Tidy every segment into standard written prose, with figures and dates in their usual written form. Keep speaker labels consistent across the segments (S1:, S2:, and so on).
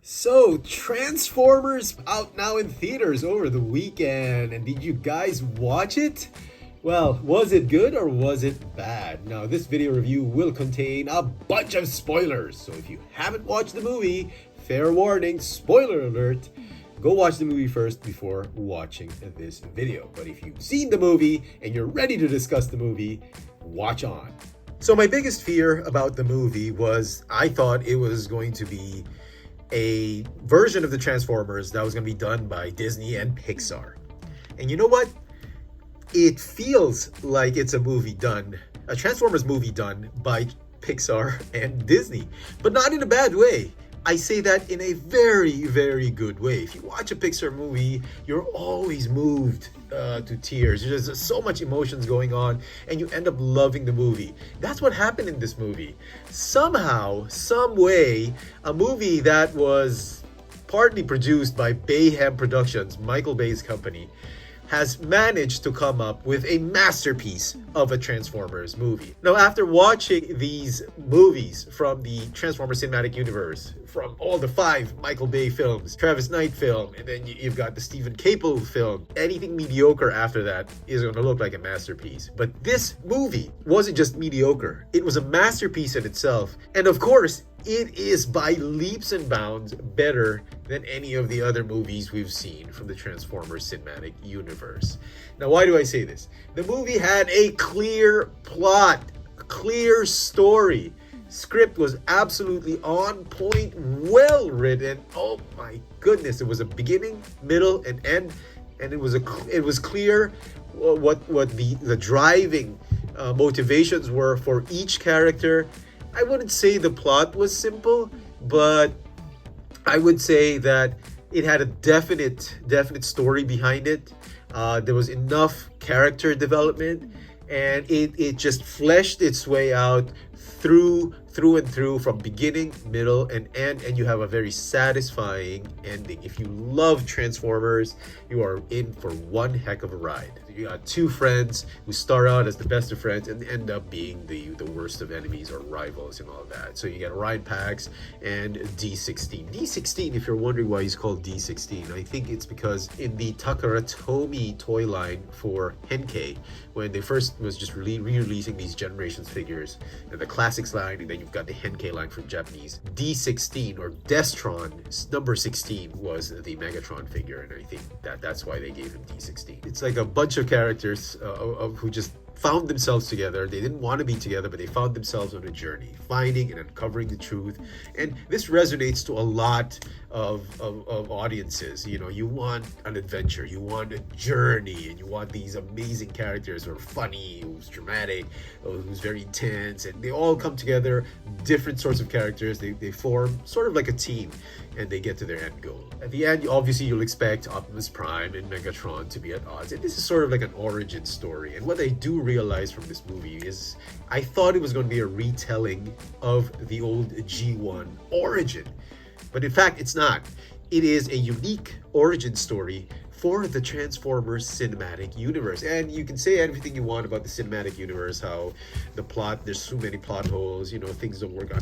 S1: So, Transformers out now in theaters over the weekend, and did you guys watch it? Well, was it good or was it bad? Now, this video review will contain a bunch of spoilers, so if you haven't watched the movie, fair warning, spoiler alert, go watch the movie first before watching this video. But if you've seen the movie and you're ready to discuss the movie, watch on. So, my biggest fear about the movie was I thought it was going to be a version of the Transformers that was going to be done by Disney and Pixar. And you know what? It feels like it's a Transformers movie done by Pixar and Disney, but not in a bad way. I say that in a very, very good way. If you watch a Pixar movie, you're always moved to tears. There's just so much emotions going on, and you end up loving the movie. That's what happened in this movie. Somehow, some way, a movie that was partly produced by Bayhem Productions, Michael Bay's company, has managed to come up with a masterpiece of a Transformers movie. Now, after watching these movies from the Transformers Cinematic Universe, from all the 5 Michael Bay films, Travis Knight film, and then you've got the Stephen Caple film, anything mediocre after that is going to look like a masterpiece. But this movie wasn't just mediocre, it was a masterpiece in itself. And of course, it is by leaps and bounds better than any of the other movies we've seen from the Transformers Cinematic Universe. Now, why do I say this? The movie had a clear plot, a clear story. Script was absolutely on point, well written. Oh my goodness, it was a beginning, middle, and end, and it was clear what the driving motivations were for each character. I wouldn't say the plot was simple, but I would say that it had a definite story behind it. There was enough character development, and it just fleshed its way out through and through, from beginning, middle, and end, and you have a very satisfying ending. If you love Transformers, you are in for one heck of a ride. You got 2 friends who start out as the best of friends and end up being the worst of enemies or rivals and all of that. So you get Ryan Pax and D16. D16, if you're wondering why he's called D16, I think it's because in the Takaratomi toy line for Henkei, when they first was just re-releasing these Generations figures, and the Classics line, and then you've got the Henkei line from Japanese, D16 or Destron number 16 was the Megatron figure, and I think that's why they gave him D16. It's like a bunch of characters who just found themselves together. They didn't want to be together, but they found themselves on a journey, finding and uncovering the truth. And this resonates to a lot of audiences. You know, you want an adventure, you want a journey, and you want these amazing characters who are funny, who's dramatic, who's very intense, and they all come together, different sorts of characters. They form sort of like a team, and they get to their end goal. At the end, obviously, you'll expect Optimus Prime and Megatron to be at odds, and this is sort of like an origin story. And what I do realize from this movie is I thought it was going to be a retelling of the old G1 origin, but in fact, it's not. It is a unique origin story for the Transformers Cinematic Universe. And you can say everything you want about the Cinematic Universe, how the plot, there's so many plot holes, things don't work.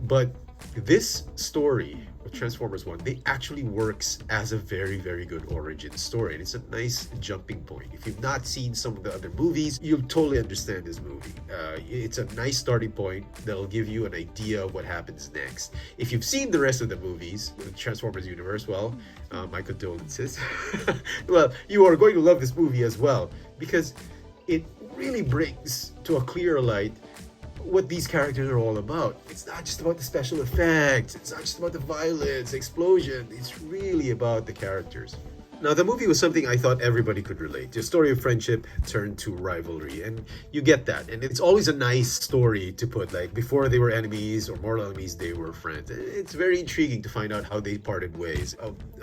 S1: But this story of Transformers 1, they actually works as a very, very good origin story. And it's a nice jumping point. If you've not seen some of the other movies, you'll totally understand this movie. It's a nice starting point that'll give you an idea of what happens next. If you've seen the rest of the movies, the Transformers universe, well, my condolences. Well, you are going to love this movie as well, because it really brings to a clearer light what these characters are all about. It's not just about the special effects, it's not just about the violence, explosion, it's really about the characters. Now, the movie was something I thought everybody could relate. The story of friendship turned to rivalry, and you get that. And it's always a nice story to put, like, before they were enemies or mortal enemies, they were friends. It's very intriguing to find out how they parted ways.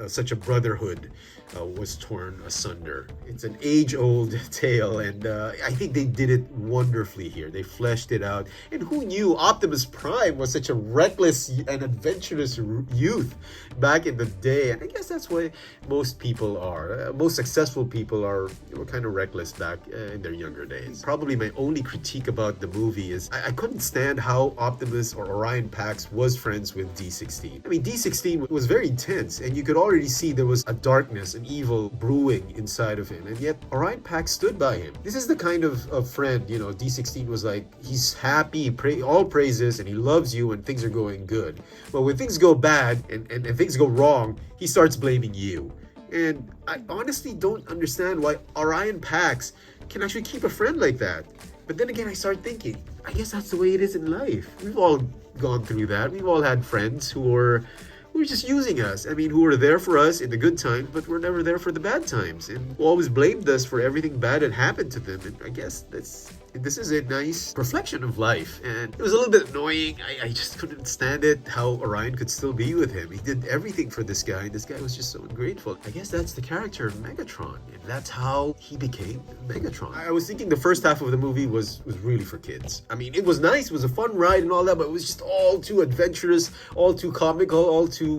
S1: Such a brotherhood was torn asunder. It's an age-old tale, and I think they did it wonderfully here. They fleshed it out. And who knew Optimus Prime was such a reckless and adventurous youth back in the day? And I guess that's why most people people are. Most successful people are kind of reckless back in their younger days. Probably my only critique about the movie is I couldn't stand how Optimus or Orion Pax was friends with D16. I mean, D16 was very intense, and you could already see there was a darkness, an evil brewing inside of him, and yet Orion Pax stood by him. This is the kind of friend, D16 was like, he's happy, all praises, and he loves you when things are going good. But when things go bad and things go wrong, he starts blaming you. And I honestly don't understand why Orion Pax can actually keep a friend like that. But then again, I start thinking, I guess that's the way it is in life. We've all gone through that. We've all had friends who were just using us. I mean, who were there for us in the good times, but were never there for the bad times, and who always blamed us for everything bad that happened to them. And I guess this is a nice reflection of life. And it was a little bit annoying. I just couldn't stand it, how Orion could still be with him. He did everything for this guy, and this guy was just so ungrateful. I guess that's the character of Megatron, and that's how he became Megatron. I was thinking the first half of the movie was really for kids. I mean, it was nice, it was a fun ride and all that, but it was just all too adventurous, all too comical, all too,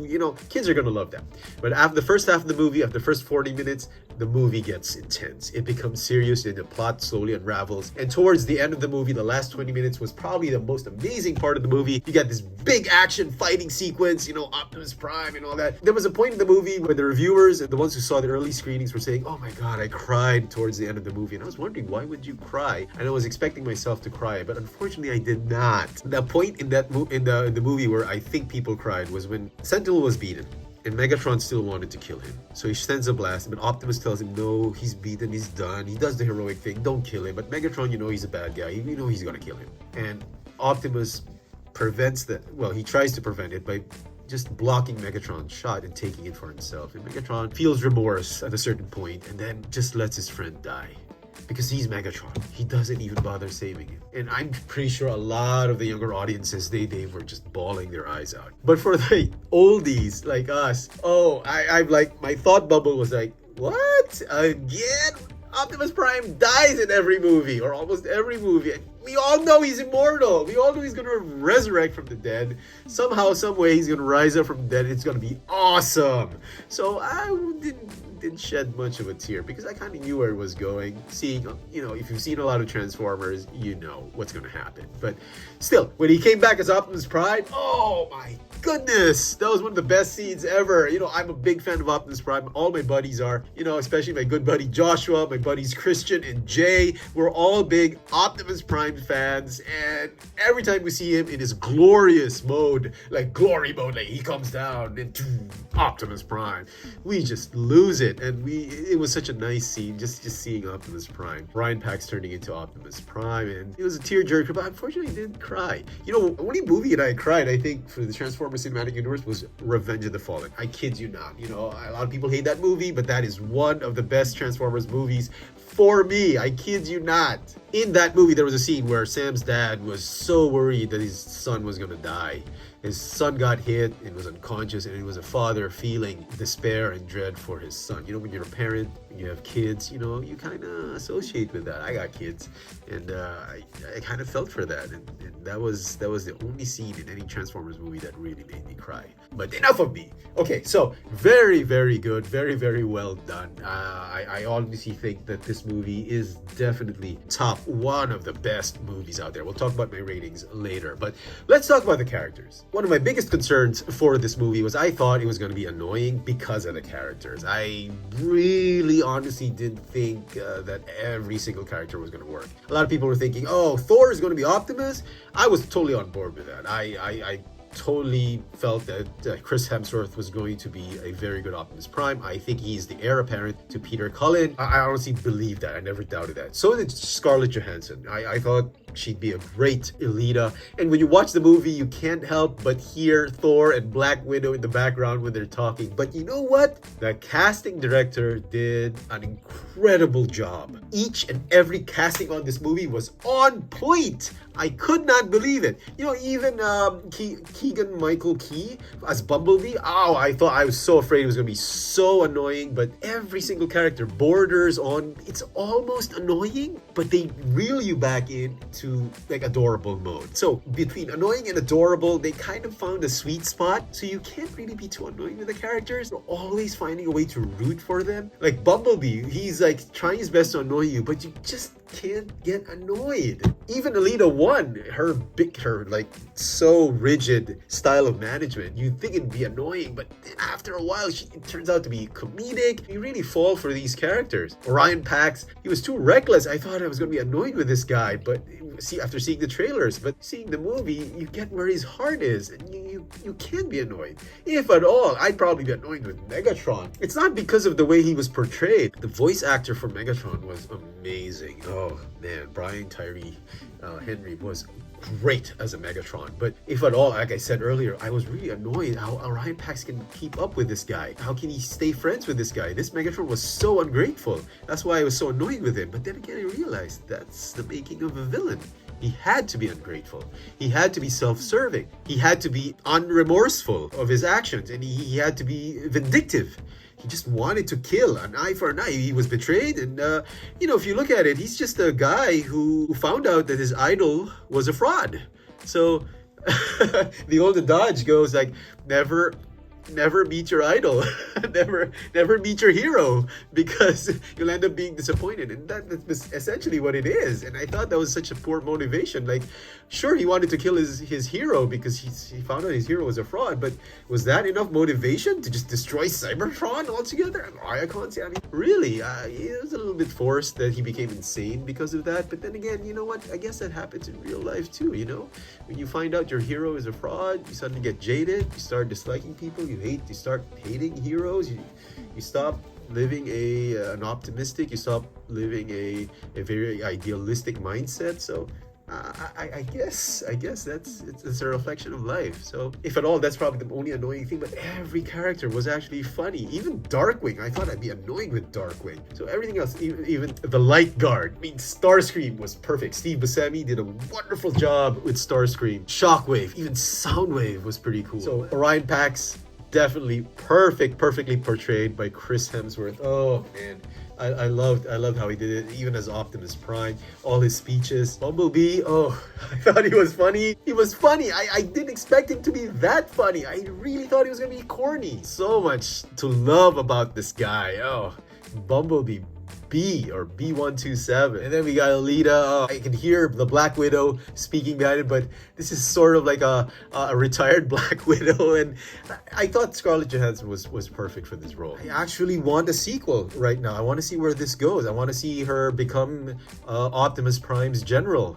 S1: kids are gonna love that. But after the first half of the movie, after the first 40 minutes, the movie gets intense. It becomes serious, and the plot slowly unravels. And towards the end of the movie, the last 20 minutes was probably the most amazing part of the movie. You got this big action fighting sequence, Optimus Prime and all that. There was a point in the movie where the reviewers and the ones who saw the early screenings were saying, oh my god, I cried towards the end of the movie. And I was wondering, why would you cry? And I was expecting myself to cry, but unfortunately I did not. The point in the movie where I think people cried was when Sentinel was beaten. And Megatron still wanted to kill him. So he sends a blast, but Optimus tells him, no, he's beaten, he's done. He does the heroic thing, don't kill him. But Megatron, he's a bad guy. He's gonna kill him. And Optimus prevents that. Well, he tries to prevent it by just blocking Megatron's shot and taking it for himself. And Megatron feels remorse at a certain point and then just lets his friend die. Because he's Megatron. He doesn't even bother saving him. And I'm pretty sure a lot of the younger audiences, they were just bawling their eyes out. But for the oldies like us, I'm like, my thought bubble was like, what? Again? Optimus Prime dies in every movie, or almost every movie. We all know he's immortal. We all know he's going to resurrect from the dead. Somehow, some way, he's going to rise up from the dead. It's going to be awesome. So I didn't shed much of a tear because I kind of knew where it was going. Seeing, if you've seen a lot of Transformers, you know what's going to happen. But still, when he came back as Optimus Prime, oh my goodness, that was one of the best scenes ever. I'm a big fan of Optimus Prime. All my buddies are, especially my good buddy Joshua, my buddies Christian and Jay. We're all big Optimus Prime fans, and every time we see him in his glorious mode, like glory mode, like he comes down into Optimus Prime, we just lose it. And it was such a nice scene, just seeing Optimus Prime, Orion Pax turning into Optimus Prime, and it was a tearjerker, but unfortunately I didn't cry. Only movie that I cried, I think, for the Transformers Cinematic Universe was Revenge of the Fallen. I kid you not. A lot of people hate that movie, but that is one of the best Transformers movies for me. I kid you not. In that movie, there was a scene where Sam's dad was so worried that his son was gonna die. His son got hit and was unconscious, and he was a father feeling despair and dread for his son. When you're a parent, when you have kids, you kind of associate with that. I got kids, and I kind of felt for that, and that was the only scene in any Transformers movie that really made me cry. But enough of me. Okay, so very, very good, very, very well done. I honestly think that this movie is definitely top one of the best movies out there. We'll talk about my ratings later, but let's talk about the characters. One of my biggest concerns for this movie was I thought it was going to be annoying because of the characters. I really honestly didn't think that every single character was going to work. A lot of people were thinking, oh, Thor is going to be Optimus. I was totally on board with that. I totally felt that Chris Hemsworth was going to be a very good Optimus Prime. I think he's the heir apparent to Peter Cullen. I honestly believe that. I never doubted that. So did Scarlett Johansson. I thought she'd be a great Elita. And when you watch the movie, you can't help but hear Thor and Black Widow in the background when they're talking. But you know what? The casting director did an incredible job. Each and every casting on this movie was on point. I could not believe it. Even Keegan-Michael Key as Bumblebee. Oh, I was so afraid it was going to be so annoying, but every single character borders on, it's almost annoying, but they reel you back into like adorable mode. So between annoying and adorable, they kind of found a sweet spot, so you can't really be too annoying with the characters. You're always finding a way to root for them. Like Bumblebee, he's like trying his best to annoy you, but you just can't get annoyed. Even Alita 1, her like so rigid style of management, you'd think it'd be annoying, but then after a while it turns out to be comedic. You really fall for these characters. Orion Pax, he was too reckless. I thought I was going to be annoyed with this guy, but after seeing the trailers, but seeing the movie, you get where his heart is, and you can be annoyed. If at all, I'd probably be annoyed with Megatron. It's not because of the way he was portrayed. The voice actor for Megatron was amazing. Oh man, Brian Tyree Henry was great as a Megatron. But if at all, like I said earlier, I was really annoyed how Orion Pax can keep up with this guy. How can he stay friends with this guy? This Megatron was so ungrateful. That's why I was so annoyed with him. But then again, I realized that's the making of a villain. He had to be ungrateful. He had to be self-serving. He had to be unremorseful of his actions, and he had to be vindictive. He just wanted to kill, an eye for an eye. He was betrayed, and if you look at it, he's just a guy who found out that his idol was a fraud. So the old adage goes like, never meet your idol. never meet your hero, because you'll end up being disappointed. And that's essentially what it is. And I thought that was such a poor motivation. Like, sure, he wanted to kill his hero because he found out his hero was a fraud, but was that enough motivation to just destroy Cybertron altogether? I can't say. I mean, really, it was a little bit forced that he became insane because of that. But then again, you know what? I guess that happens in real life too, When you find out your hero is a fraud, you suddenly get jaded, you start disliking people, you start hating heroes, you stop living an optimistic, you stop living a very idealistic mindset. So I guess it's a reflection of life. So if at all, that's probably the only annoying thing, but every character was actually funny. Even Darkwing, I thought I'd be annoyed with Darkwing. So everything else, even the Light Guard, Starscream was perfect. Steve Buscemi did a wonderful job with Starscream. Shockwave, even Soundwave was pretty cool. So Orion Pax, definitely perfectly portrayed by Chris Hemsworth. Oh man, I loved how he did it, even as Optimus Prime. All his speeches. Bumblebee, oh, I thought he was funny. He was funny. I didn't expect him to be that funny. I really thought he was gonna be corny. So much to love about this guy. Oh, Bumblebee B127. And then we got Alita. Oh, I can hear the Black Widow speaking behind it, but this is sort of like a retired Black Widow, and I thought Scarlett Johansson was perfect for this role. I actually want a sequel right now. I want to see where this goes. I want to see her become Optimus Prime's general.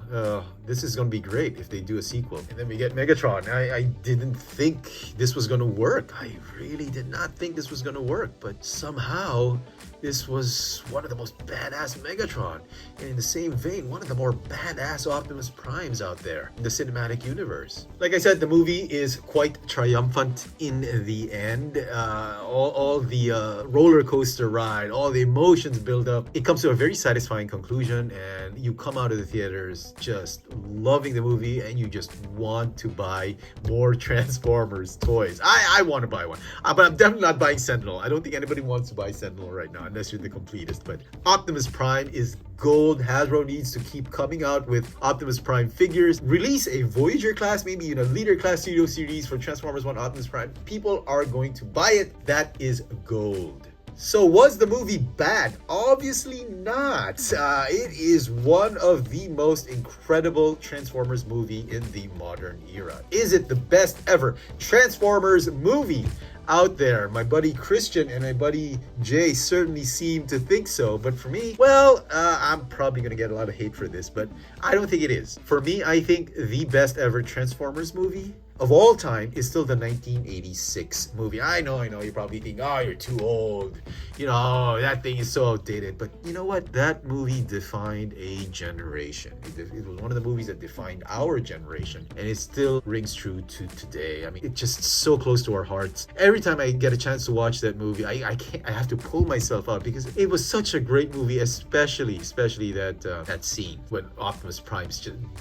S1: This is going to be great if they do a sequel. And then we get Megatron. I didn't think this was going to work. I really did not think this was going to work, but somehow this was one of the most badass Megatron, and in the same vein, one of the more badass Optimus Primes out there in the cinematic universe. Like I said, the movie is quite triumphant in the end. All the roller coaster ride, all the emotions build up. It comes to a very satisfying conclusion, and you come out of the theaters just loving the movie, and you just want to buy more Transformers toys. I want to buy one, but I'm definitely not buying Sentinel. I don't think anybody wants to buy Sentinel right now, unless you're the completist. But Optimus Prime is gold. Hasbro needs to keep coming out with Optimus Prime figures. Release a Voyager class, maybe a Leader class Studio Series for Transformers 1 Optimus Prime. People are going to buy it. That is gold. So was the movie bad? Obviously not. It is one of the most incredible Transformers movie in the modern era. Is it the best ever Transformers movie out there? My buddy Christian and my buddy Jay certainly seem to think so, but for me, well, I'm probably gonna get a lot of hate for this, but I don't think it is. For me, I think the best ever Transformers movie of all time is still the 1986 movie. I know, you're probably thinking, oh, you're too old. That thing is so outdated. But you know what? That movie defined a generation. It was one of the movies that defined our generation. And it still rings true to today. I mean, it's just so close to our hearts. Every time I get a chance to watch that movie, I have to pull myself out because it was such a great movie, especially that scene when Optimus Prime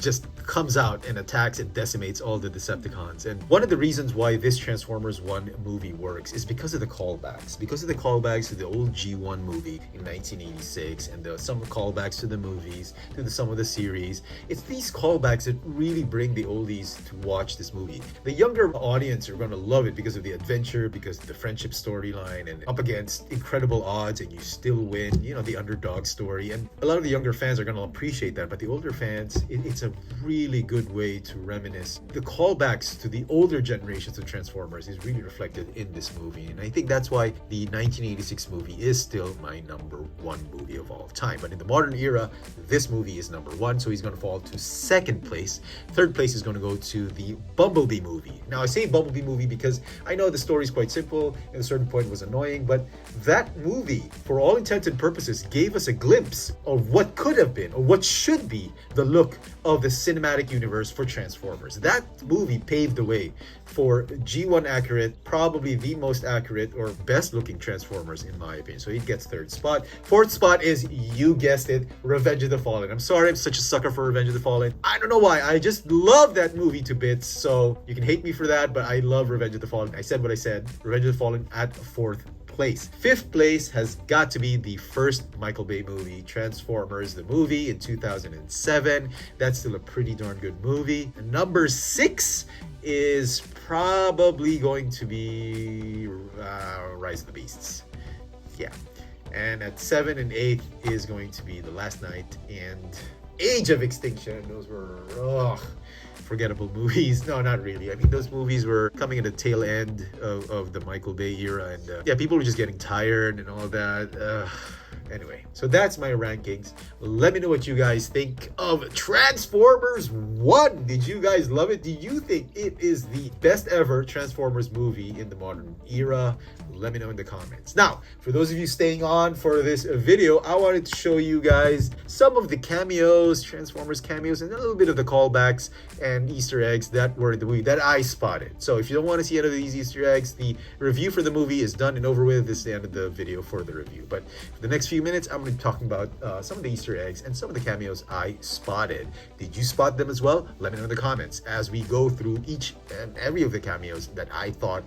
S1: just comes out and attacks and decimates all the Decepticons. Decepticons. And one of the reasons why this Transformers 1 movie works is because of the callbacks. Because of the callbacks to the old G1 movie in 1986 and some callbacks to the movies, to some of the series. It's these callbacks that really bring the oldies to watch this movie. The younger audience are going to love it because of the adventure, because of the friendship storyline, and up against incredible odds and you still win, you know, the underdog story. And a lot of the younger fans are going to appreciate that, but the older fans, it's a really good way to reminisce. The callbacks to the older generations of Transformers is really reflected in this movie, and I think that's why the 1986 movie is still my number one movie of all time. But in the modern era, this movie is number one, so he's going to fall to second place. Third place is going to go to the Bumblebee movie. Now, I say Bumblebee movie because I know the story is quite simple and a certain point was annoying, but that movie, for all intents and purposes, gave us a glimpse of what could have been, or what should be, the look of the cinematic universe for Transformers. That movie paved the way for G1 accurate, probably the most accurate or best looking Transformers in my opinion. So he gets third spot. Fourth spot is, you guessed it, Revenge of the Fallen. I'm sorry, I'm such a sucker for Revenge of the Fallen. I don't know why, I just love that movie to bits. So you can hate me for that, but I love Revenge of the Fallen. I said what I said. Revenge of the Fallen at fourth place. Fifth place has got to be the first Michael Bay movie, Transformers the movie in 2007. That's still a pretty darn good movie. And number 6 is probably going to be Rise of the Beasts. Yeah. And at 7 and 8 is going to be The Last Night and Age of Extinction. Those were forgettable movies. No, not really. I mean, those movies were coming at the tail end of the Michael Bay era, and yeah, people were just getting tired and all that. Anyway, so that's my rankings. Let me know what you guys think of Transformers 1. Did you guys love it? Do you think it is the best ever Transformers movie in the modern era? Let me know in the comments. Now, for those of you staying on for this video, I wanted to show you guys some of the cameos, Transformers cameos, and a little bit of the callbacks and Easter eggs that were in the movie that I spotted. So if you don't want to see any of these Easter eggs, the review for the movie is done and over with. This is the end of the video for the review. But for the next few minutes, I'm going to be talking about some of the Easter eggs and some of the cameos I spotted. Did you spot them as well? Let me know in the comments as we go through each and every of the cameos that I thought,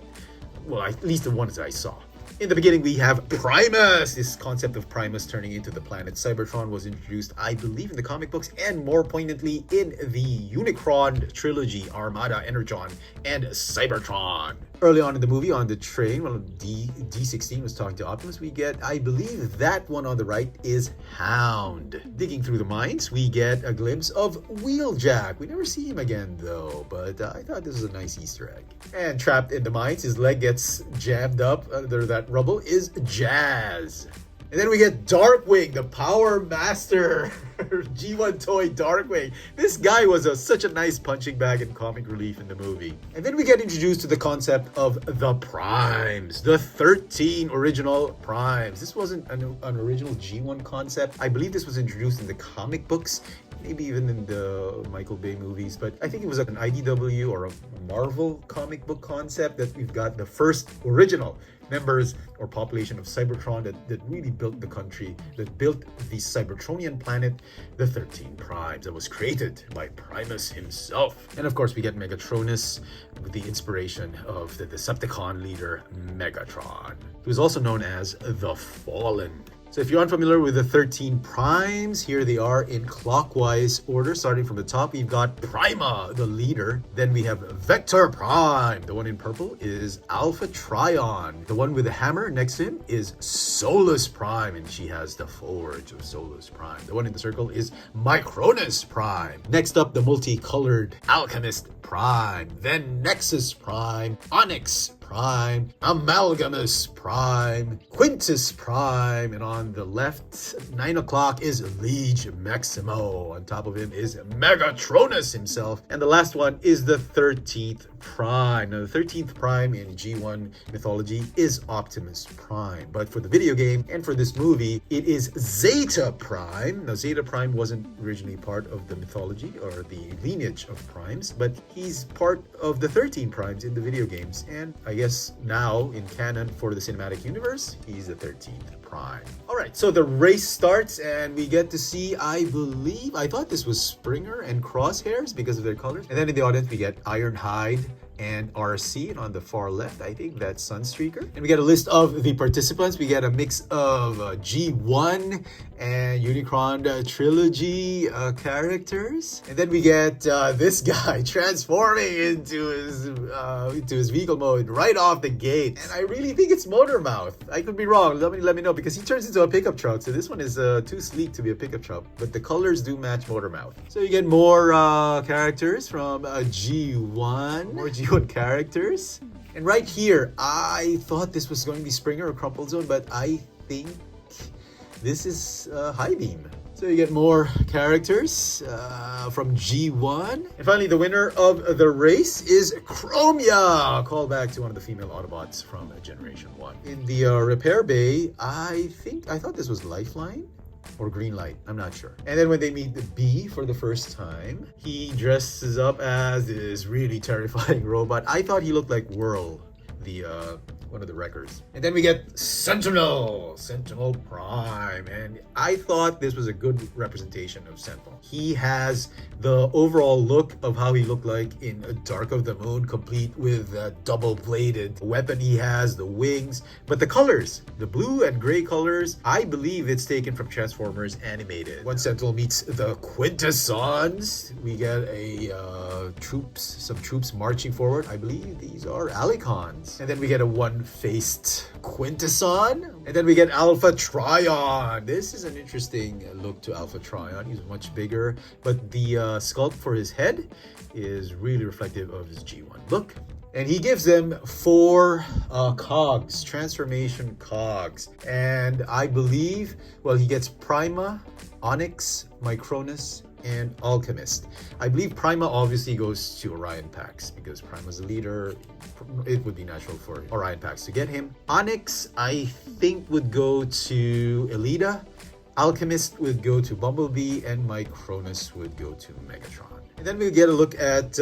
S1: well, at least the ones that I saw. In the beginning, we have Primus. This concept of Primus turning into the planet Cybertron was introduced, I believe, in the comic books, and more poignantly in the Unicron trilogy, Armada, Energon, and Cybertron. Early on in the movie, on the train, when D16 was talking to Optimus, we get, I believe that one on the right is Hound. Digging through the mines, we get a glimpse of Wheeljack. We never see him again, though, but I thought this was a nice Easter egg. And trapped in the mines, his leg gets jammed up under that rubble, is Jazz. And then we get Darkwing, the Power Master. G1 toy Darkwing. This guy was such a nice punching bag and comic relief in the movie. And then we get introduced to the concept of the Primes, the 13 original Primes. This wasn't an original G1 concept. I believe this was introduced in the comic books, maybe even in the Michael Bay movies, but I think it was an IDW or a Marvel comic book concept that we've got the first original members or population of Cybertron that really built the country, that built the Cybertronian planet, the 13 Primes, that was created by Primus himself. And of course, we get Megatronus with the inspiration of the Decepticon leader, Megatron, who is also known as the Fallen. So if you're unfamiliar with the 13 Primes, here they are in clockwise order. Starting from the top, we've got Prima, the leader. Then we have Vector Prime. The one in purple is Alpha Trion. The one with the hammer next to him is Solus Prime, and she has the forge of Solus Prime. The one in the circle is Micronus Prime. Next up, the multicolored Alchemist Prime. Then Nexus Prime, Onyx Prime, Amalgamus Prime, Quintus Prime, and on the left, 9 o'clock is Liege Maximo. On top of him is Megatronus himself. And the last one is the 13th Prime. Now, the 13th Prime in G1 mythology is Optimus Prime. But for the video game and for this movie, it is Zeta Prime. Now, Zeta Prime wasn't originally part of the mythology or the lineage of Primes, but he's part of the 13 Primes in the video games. And I guess now in canon for the cinematic universe, he's the 13th Prime. Alright, so the race starts and we get to see, I thought this was Springer and Crosshairs because of their colors. And then in the audience we get Ironhide, and RC, and on the far left, I think that's Sunstreaker. And we get a list of the participants. We get a mix of G1 and Unicron Trilogy characters. And then we get this guy transforming into his vehicle mode right off the gate. And I really think it's Motormouth. I could be wrong. Let me know, because he turns into a pickup truck. So this one is too sleek to be a pickup truck, but the colors do match Motormouth. So you get more characters from G1, more G1 characters. And right here, I thought this was going to be Springer or Crumple Zone, but I think this is High Beam. So you get more characters from G1. And finally, the winner of the race is Chromia. Call back to one of the female Autobots from Generation 1. In the repair bay, I thought this was Lifeline or Green Light. I'm not sure. And then when they meet the B for the first time, he dresses up as this really terrifying robot. I thought he looked like Whirl, the one of the wreckers. And then we get Sentinel Prime. And I thought this was a good representation of Sentinel. He has the overall look of how he looked like in Dark of the Moon, complete with a double-bladed weapon he has, the wings. But the colors, the blue and gray colors, I believe it's taken from Transformers Animated. When Sentinel meets the Quintessons, we get some troops marching forward. I believe these are Alicons. And then we get a one-faced Quintesson. And then we get Alpha Trion. This is an interesting look to Alpha Trion. He's much bigger, but the sculpt for his head is really reflective of his G1 look. And he gives them 4 cogs, transformation cogs. And I believe, well, he gets Prima, Onyx, Micronus, and Alchemist. I believe Prima obviously goes to Orion Pax, because Prima's the leader. It would be natural for Orion Pax to get him. Onyx, I think, would go to Elita. Alchemist would go to Bumblebee, and Micronus would go to Megatron. And then we get a look at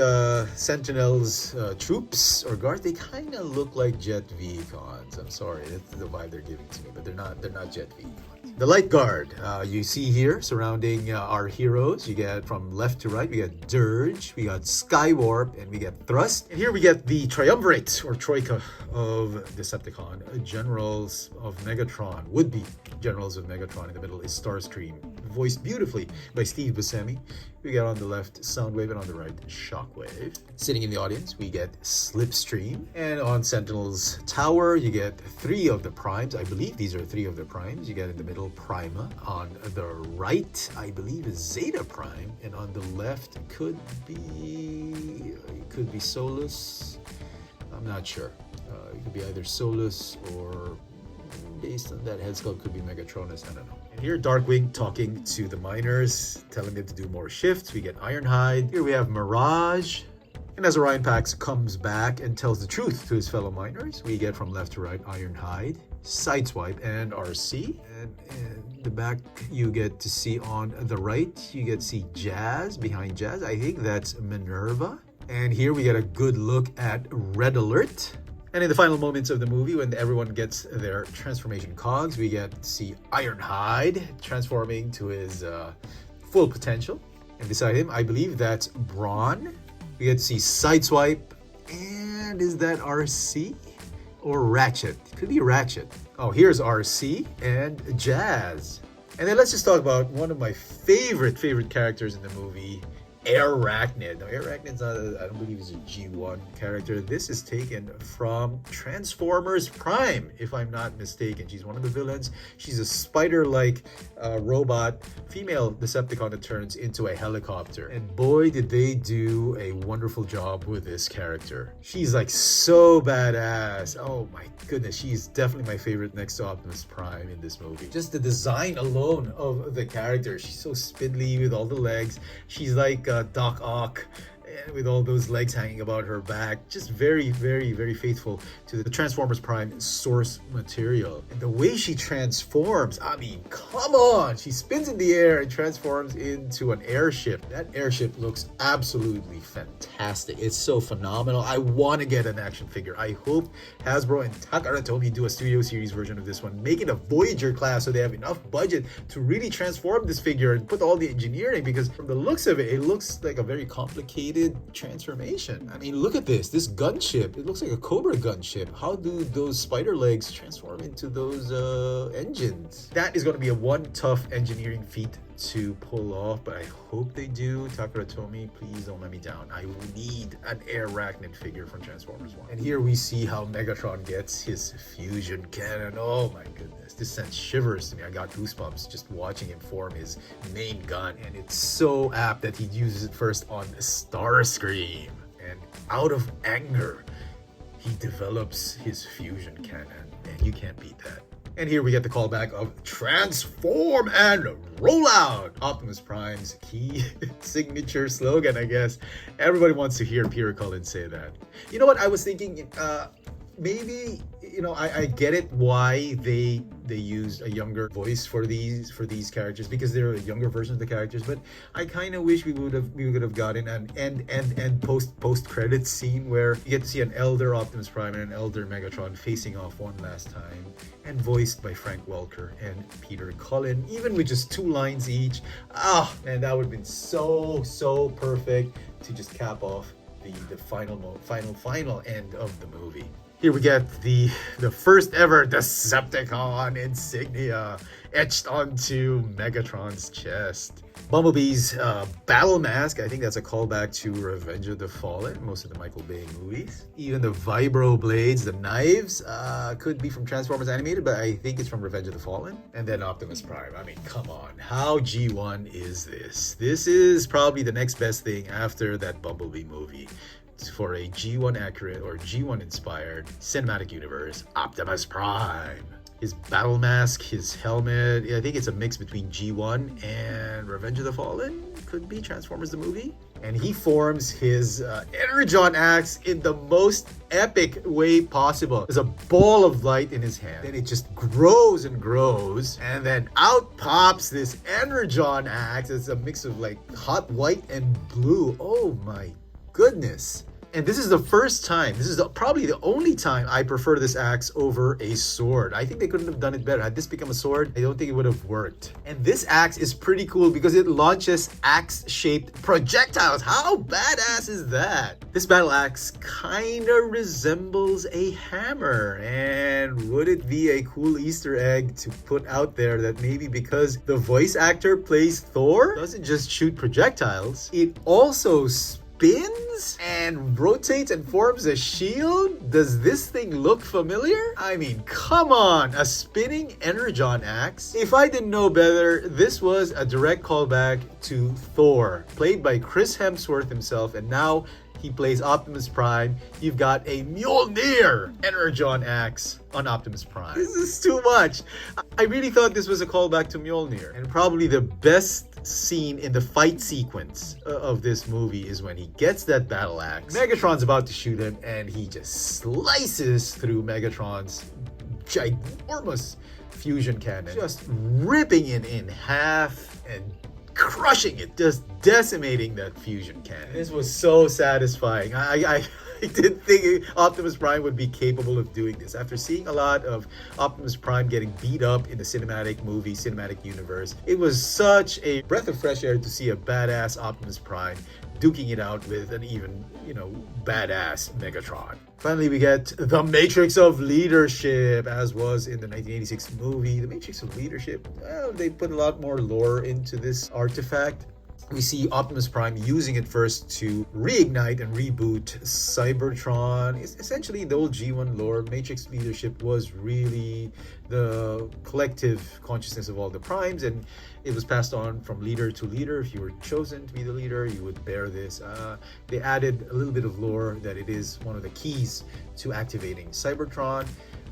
S1: Sentinel's troops or guards. They kind of look like Jet V-Cons. I'm sorry, that's the vibe they're giving to me, but they're not Jet V-Cons. The Light Guard, you see here surrounding our heroes. You get from left to right, we got Dirge, we got Skywarp, and we get Thrust. And here we get the Triumvirate or Troika of Decepticon, Generals of Megatron, would-be Generals of Megatron. In the middle is Starscream, voiced beautifully by Steve Buscemi. We get on the left Soundwave, and on the right Shockwave. Sitting in the audience, we get Slipstream. And on Sentinel's tower, you get 3 of the primes. I believe these are 3 of the primes. You get in the middle Prima. On the right, I believe is Zeta Prime. And on the left could be Solus. I'm not sure. It could be either Solus or, based on that head sculpt, could be Megatronus. I don't know. And here Darkwing talking to the miners, telling them to do more shifts. We get Ironhide. Here we have Mirage. And as Orion Pax comes back and tells the truth to his fellow miners, we get from left to right Ironhide, Sideswipe, and RC. And in the back, you get to see on the right, you get to see Jazz. Behind Jazz, I think that's Minerva. And here we get a good look at Red Alert. And in the final moments of the movie, when everyone gets their transformation cogs, we get to see Ironhide transforming to his full potential. And beside him, I believe that's Brawn. We get to see Sideswipe. And is that RC? Or Ratchet? Could be Ratchet. Oh, here's RC and Jazz. And then let's just talk about one of my favorite characters in the movie, Arachnid. Now, Arachnid's I don't believe he's a G1 character. This is taken from Transformers Prime, if I'm not mistaken. She's one of the villains. She's a spider-like robot, female Decepticon that turns into a helicopter. And boy, did they do a wonderful job with this character. She's like so badass. Oh my goodness, she's definitely my favorite next to Optimus Prime in this movie. Just the design alone of the character. She's so spindly with all the legs. She's like Doc Ock with all those legs hanging about her back. Just very faithful to the Transformers Prime source material. And the way she transforms, I mean, come on! She spins in the air and transforms into an airship. That airship looks absolutely fantastic. It's so phenomenal. I want to get an action figure. I hope Hasbro and Takara Tomy do a Studio Series version of this one. Make it a Voyager class so they have enough budget to really transform this figure and put all the engineering, because from the looks of it, it looks like a very complicated animated transformation. I mean, look at this gunship. It looks like a Cobra gunship. How do those spider legs transform into those engines? That is going to be a one tough engineering feat to pull off, but I hope they do. Takara Tomy, please don't let me down. I need an Arachnid figure from Transformers 1. And here we see how Megatron gets his fusion cannon. Oh my goodness, this sent shivers to me. I got goosebumps just watching him form his main gun, and it's so apt that he uses it first on Starscream, and out of anger he develops his fusion cannon, and you can't beat that. And here we get the callback of transform and roll out, Optimus Prime's key signature slogan, I guess. Everybody wants to hear Peter Cullen say that. You know what, I was thinking, maybe, you know, I get it why they used a younger voice for these characters, because they're a younger version of the characters, but I kind of wish we would have gotten an end post credits scene where you get to see an elder Optimus Prime and an elder Megatron facing off one last time, and voiced by Frank Welker and Peter Cullen, even with just 2 lines each. Man, that would have been so perfect to just cap off the final end of the movie. Here we get the first ever Decepticon insignia etched onto Megatron's chest. Bumblebee's battle mask, I think that's a callback to Revenge of the Fallen, most of the Michael Bay movies. Even the vibro blades, the knives, could be from Transformers Animated, but I think it's from Revenge of the Fallen. And then Optimus Prime. I mean, come on. How G1 is this? This is probably the next best thing after that Bumblebee movie for a G1 accurate or G1 inspired cinematic universe, Optimus Prime. His battle mask, his helmet, I think it's a mix between G1 and Revenge of the Fallen. Could be Transformers the movie. And he forms his Energon axe in the most epic way possible. There's a ball of light in his hand, and it just grows and grows, and then out pops this Energon axe. It's a mix of like hot white and blue. Oh my goodness. And this is the first time, this is probably the only time I prefer this axe over a sword. I think they couldn't have done it better. Had this become a sword, I don't think it would have worked. And this axe is pretty cool because it launches axe-shaped projectiles. How badass is that? This battle axe kind of resembles a hammer. And would it be a cool Easter egg to put out there that maybe because the voice actor plays Thor, doesn't just shoot projectiles, it also spins and rotates and forms a shield? Does this thing look familiar? I mean, come on, a spinning Energon axe? If I didn't know better, this was a direct callback to Thor, played by Chris Hemsworth himself, and now he plays Optimus Prime. You've got a Mjolnir Energon axe on Optimus Prime. This is too much. I really thought this was a callback to Mjolnir. And probably the best scene in the fight sequence of this movie is when he gets that battle axe. Megatron's about to shoot him, and he just slices through Megatron's ginormous fusion cannon, just ripping it in half and crushing it, just decimating that fusion cannon. This was so satisfying. I didn't think Optimus Prime would be capable of doing this. After seeing a lot of Optimus Prime getting beat up in the cinematic movie, cinematic universe, it was such a breath of fresh air to see a badass Optimus Prime duking it out with an even, badass Megatron. Finally, we get the Matrix of Leadership, as was in the 1986 movie. The Matrix of Leadership, well, they put a lot more lore into this artifact. We see Optimus Prime using it first to reignite and reboot Cybertron. It's essentially, the old G1 lore, Matrix Leadership was really the collective consciousness of all the primes, and it was passed on from leader to leader. If you were chosen to be the leader, you would bear this. They added a little bit of lore that it is one of the keys to activating Cybertron.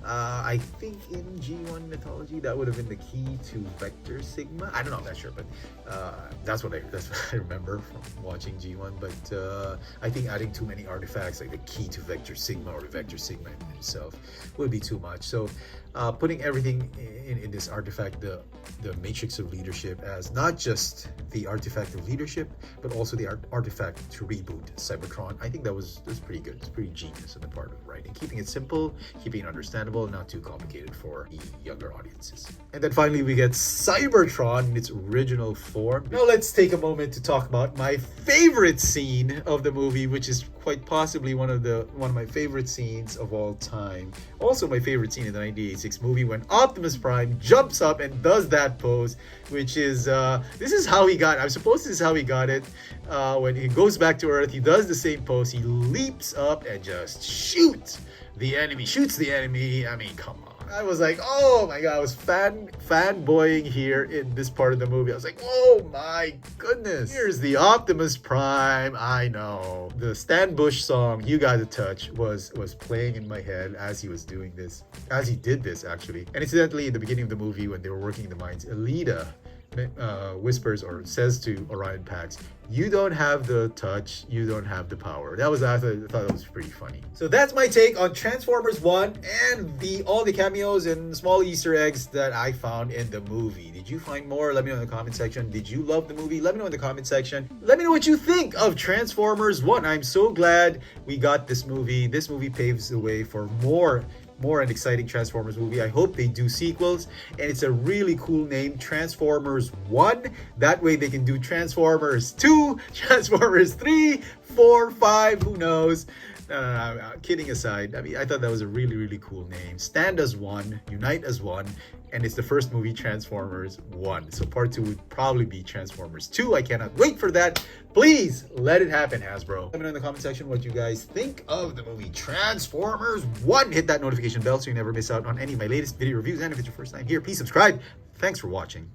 S1: I think in G1 mythology that would have been the key to Vector Sigma. I don't know, I'm not sure, but that's what I remember from watching G1. But I think adding too many artifacts like the key to Vector Sigma or Vector Sigma himself would be too much. So putting everything in this artifact, the matrix of leadership, as not just the artifact of leadership, but also the artifact to reboot Cybertron. I think that's pretty good. It's pretty genius on the part of writing, keeping it simple, keeping it understandable, not too complicated for the younger audiences. And then finally we get Cybertron in its original form. Now let's take a moment to talk about my favorite scene of the movie, which is quite possibly one of my favorite scenes of all time. Also my favorite scene in the 1986 movie, when Optimus Prime jumps up and does that pose, which is this is how he got, I'm supposed this is how he got it. When he goes back to Earth, he does the same pose. He leaps up and just shoots the enemy. I mean, come on. I was like, oh my god, I was fanboying here in this part of the movie. I was like, oh my goodness. Here's the Optimus Prime. I know. The Stan Bush song, You Gotta Touch, was playing in my head as he was doing this. As he did this, actually. And incidentally, in the beginning of the movie, when they were working in the mines, Elita whispers or says to Orion Pax, you don't have the touch, you don't have the power. I thought that was pretty funny. So that's my take on Transformers 1 and all the cameos and small Easter eggs that I found in the movie. Did you find more? Let me know in the comment section. Did you love the movie? Let me know in the comment section. Let me know what you think of Transformers 1. I'm so glad we got this movie. This movie paves the way for more and exciting Transformers movie. I hope they do sequels, and it's a really cool name, Transformers 1. That way they can do Transformers 2, Transformers 3, 4, 5, who knows. Kidding aside, I mean, I thought that was a really cool name. Stand as one, unite as one, and it's the first movie, Transformers 1. So part 2 would probably be Transformers 2. I cannot wait for that. Please let it happen, Hasbro. Let me know in the comment section what you guys think of the movie Transformers 1. Hit that notification bell so you never miss out on any of my latest video reviews. And if it's your first time here, please subscribe. Thanks for watching.